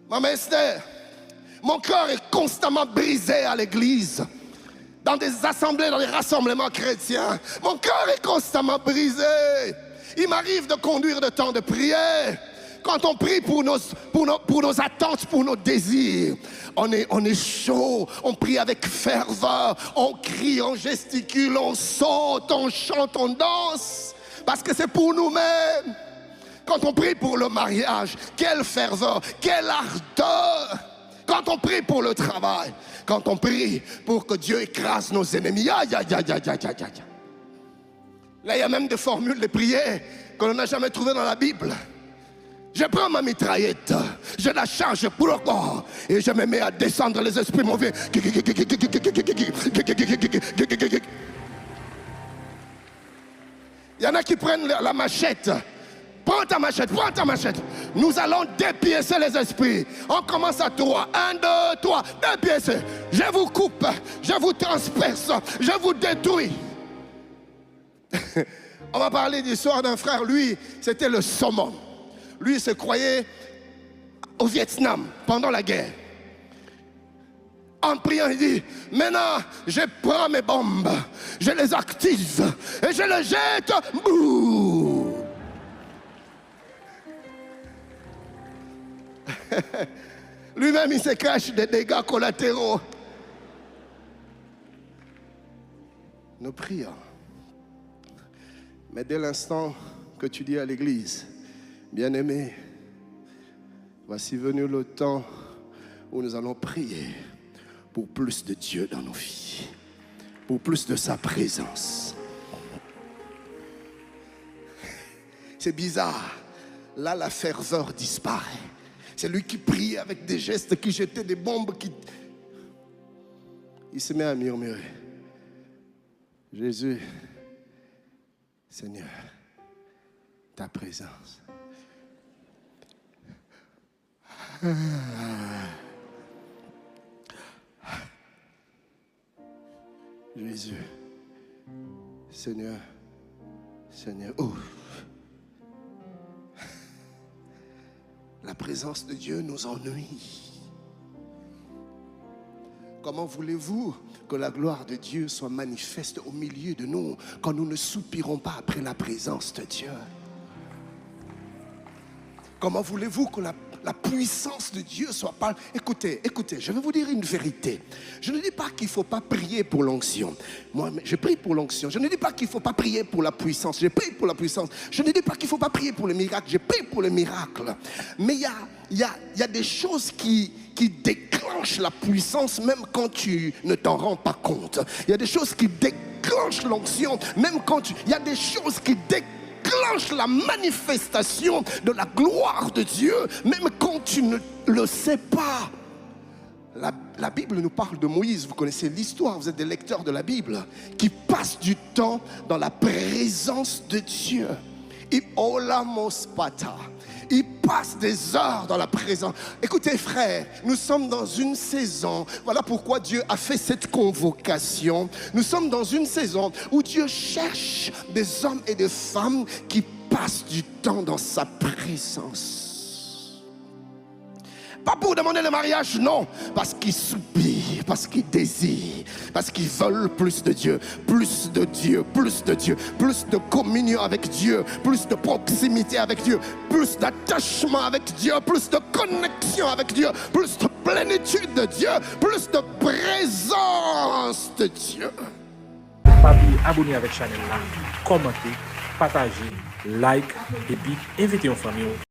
Maman Esther, mon cœur est constamment brisé à l'église. Dans des assemblées, dans des rassemblements chrétiens. Mon cœur est constamment brisé. Il m'arrive de conduire de temps de prière. Quand on prie pour nos attentes, pour nos désirs, on est chaud, on prie avec ferveur, on crie, on gesticule, on saute, on chante, on danse. Parce que c'est pour nous-mêmes. Quand on prie pour le mariage, quelle ferveur, quelle ardeur. Quand on prie pour le travail, quand on prie pour que Dieu écrase nos ennemis. Aïe, aïe, aïe, aïe, aïe, aïe. Là, il y a même des formules de prière qu'on n'a jamais trouvées dans la Bible. Je prends ma mitraillette, je la charge pour le corps et je me mets à descendre les esprits mauvais. Il y en a qui prennent la machette. Prends ta machette, prends ta machette. Nous allons dépiécer les esprits. On commence à 3. 1, 2, 3. Dépiécer. Je vous coupe, je vous transperce, je vous détruis. On va parler de l'histoire d'un frère. Lui, c'était le summum. Lui, il se croyait au Vietnam pendant la guerre. En priant, il dit, maintenant, je prends mes bombes, je les active et je les jette. Bouh! Lui-même, il se cache des dégâts collatéraux. Nous prions. Mais dès l'instant que tu dis à l'église, bien-aimé, voici venu le temps où nous allons prier pour plus de Dieu dans nos vies, pour plus de sa présence. C'est bizarre. Là, la ferveur disparaît. C'est lui qui prie avec des gestes, qui jetait des bombes, il se met à murmurer. Jésus, Seigneur, ta présence. Jésus, Seigneur, Seigneur, oh. La présence de Dieu nous ennuie. Comment voulez-vous que la gloire de Dieu soit manifeste au milieu de nous quand nous ne soupirons pas après la présence de Dieu? Comment voulez-vous que la puissance de Dieu soit pas... Écoutez, je vais vous dire une vérité. Je ne dis pas qu'il ne faut pas prier pour l'onction. Moi, je prie pour l'onction. Je ne dis pas qu'il ne faut pas prier pour la puissance. Je prie pour la puissance. Je ne dis pas qu'il ne faut pas prier pour le miracle. Je prie pour le miracle. Mais il y a des choses qui déclenchent la puissance même quand tu ne t'en rends pas compte. Il y a des choses qui déclenchent l'onction même quand tu... Il y a des choses qui déclenchent la manifestation de la gloire de Dieu même quand tu ne le sais pas. La Bible nous parle de Moïse. Vous connaissez l'histoire, vous êtes des lecteurs de la Bible, qui passe du temps dans la présence de Dieu. Il passe des heures dans la présence. Écoutez frères, nous sommes dans une saison. Voilà pourquoi Dieu a fait cette convocation. Nous sommes dans une saison où Dieu cherche des hommes et des femmes qui passent du temps dans sa présence. Pas pour demander le mariage, non. Parce qu'ils soupirent, parce qu'ils désirent, parce qu'ils veulent plus de Dieu, plus de Dieu, plus de Dieu, plus de communion avec Dieu, plus de proximité avec Dieu, plus d'attachement avec Dieu, plus de connexion avec Dieu, plus de plénitude de Dieu, plus de présence de Dieu. Abonnez avec la chaîne, commentez, partagez, like et puis invitez en famille.